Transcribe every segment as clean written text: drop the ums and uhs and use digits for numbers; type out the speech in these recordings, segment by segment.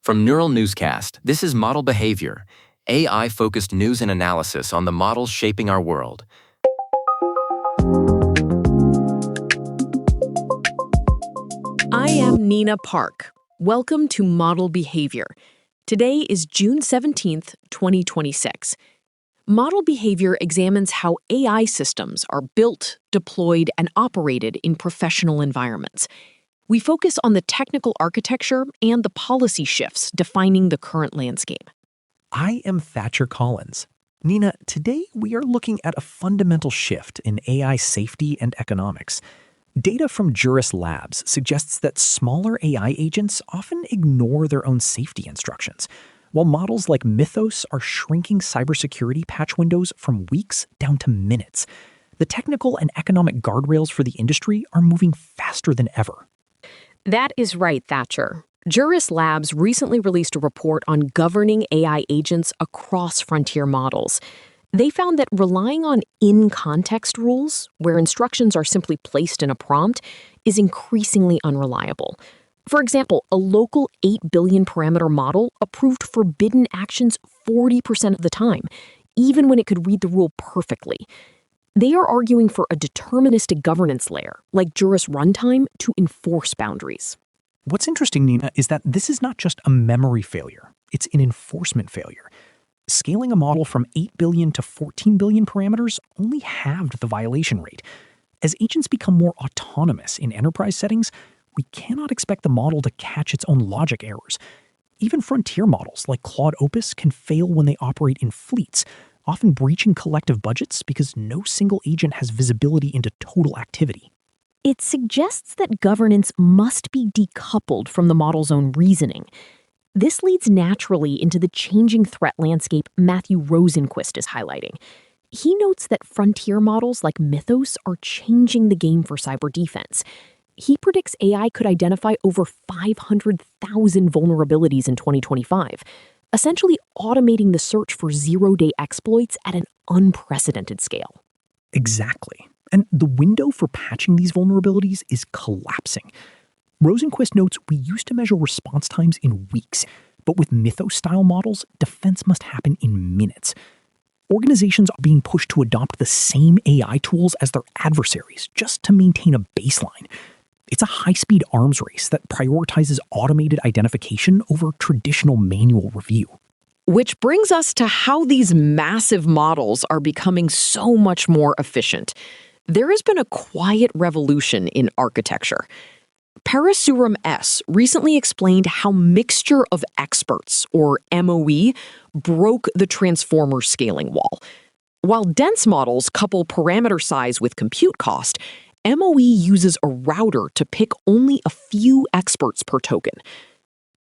From Neural Newscast, this is Model Behavior, AI-focused news and analysis on the models shaping our world. I am Nina Park. Welcome to Model Behavior. Today is June 17th, 2026. Model Behavior examines how AI systems are built, deployed, and operated in professional environments. We focus on the technical architecture and the policy shifts defining the current landscape. I am Thatcher Collins. Nina, today we are looking at a fundamental shift in AI safety and economics. Data from Juris Labs suggests that smaller AI agents often ignore their own safety instructions, while models like Mythos are shrinking cybersecurity patch windows from weeks down to minutes. The technical and economic guardrails for the industry are moving faster than ever. That is right, Thatcher. Juris Labs recently released a report on governing AI agents across frontier models. They found that relying on in-context rules, where instructions are simply placed in a prompt, is increasingly unreliable. For example, a local 8 billion parameter model approved forbidden actions 40% of the time, even when it could read the rule perfectly. They are arguing for a deterministic governance layer, like Juris Runtime, to enforce boundaries. What's interesting, Nina, is that this is not just a memory failure. It's an enforcement failure. Scaling a model from 8 billion to 14 billion parameters only halved the violation rate. As agents become more autonomous in enterprise settings, we cannot expect the model to catch its own logic errors. Even frontier models like Claude Opus can fail when they operate in fleets, often breaching collective budgets because no single agent has visibility into total activity. It suggests that governance must be decoupled from the model's own reasoning. This leads naturally into the changing threat landscape Matthew Rosenquist is highlighting. He notes that frontier models like Mythos are changing the game for cyber defense. He predicts AI could identify over 500,000 vulnerabilities in 2025, essentially automating the search for zero-day exploits at an unprecedented scale. Exactly. And the window for patching these vulnerabilities is collapsing. Rosenquist notes we used to measure response times in weeks, but with Mythos-style models, defense must happen in minutes. Organizations are being pushed to adopt the same AI tools as their adversaries just to maintain a baseline. It's a high-speed arms race that prioritizes automated identification over traditional manual review. Which brings us to how these massive models are becoming so much more efficient. There has been a quiet revolution in architecture. Parasuram S. recently explained how mixture of experts, or MOE, broke the transformer scaling wall. While dense models couple parameter size with compute cost, MOE uses a router to pick only a few experts per token.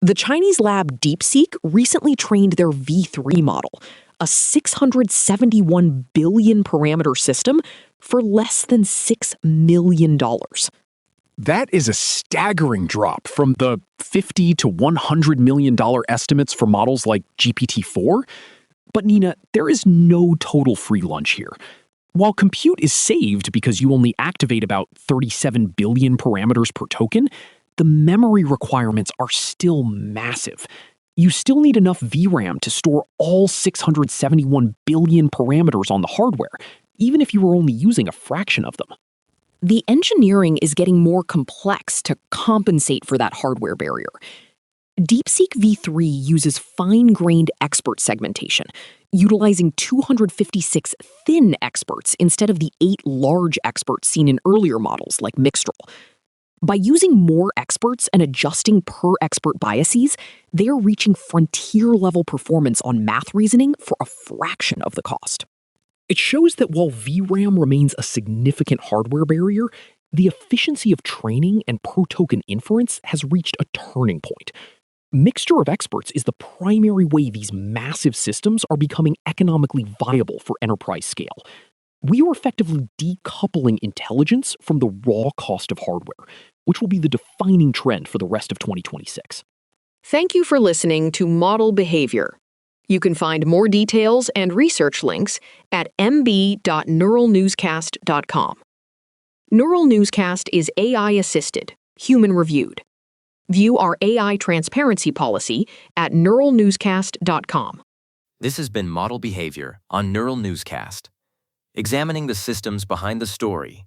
The Chinese lab DeepSeek recently trained their V3 model, a 671 billion parameter system, for less than $6 million. That is a staggering drop from the $50 to $100 million estimates for models like GPT-4. But Nina, there is no total free lunch here. While compute is saved because you only activate about 37 billion parameters per token, the memory requirements are still massive. You still need enough VRAM to store all 671 billion parameters on the hardware, even if you were only using a fraction of them. The engineering is getting more complex to compensate for that hardware barrier. DeepSeek-V3 uses fine-grained expert segmentation, utilizing 256 thin experts instead of the 8 large experts seen in earlier models like Mixtral. By using more experts and adjusting per-expert biases, they are reaching frontier-level performance on math reasoning for a fraction of the cost. It shows that while VRAM remains a significant hardware barrier, the efficiency of training and per-token inference has reached a turning point. Mixture of experts is the primary way these massive systems are becoming economically viable for enterprise scale. We are effectively decoupling intelligence from the raw cost of hardware, which will be the defining trend for the rest of 2026. Thank you for listening to Model Behavior. You can find more details and research links at mb.neuralnewscast.com. Neural Newscast is AI-assisted, human-reviewed. View our AI transparency policy at neuralnewscast.com. This has been Model Behavior on Neural Newscast, examining the systems behind the story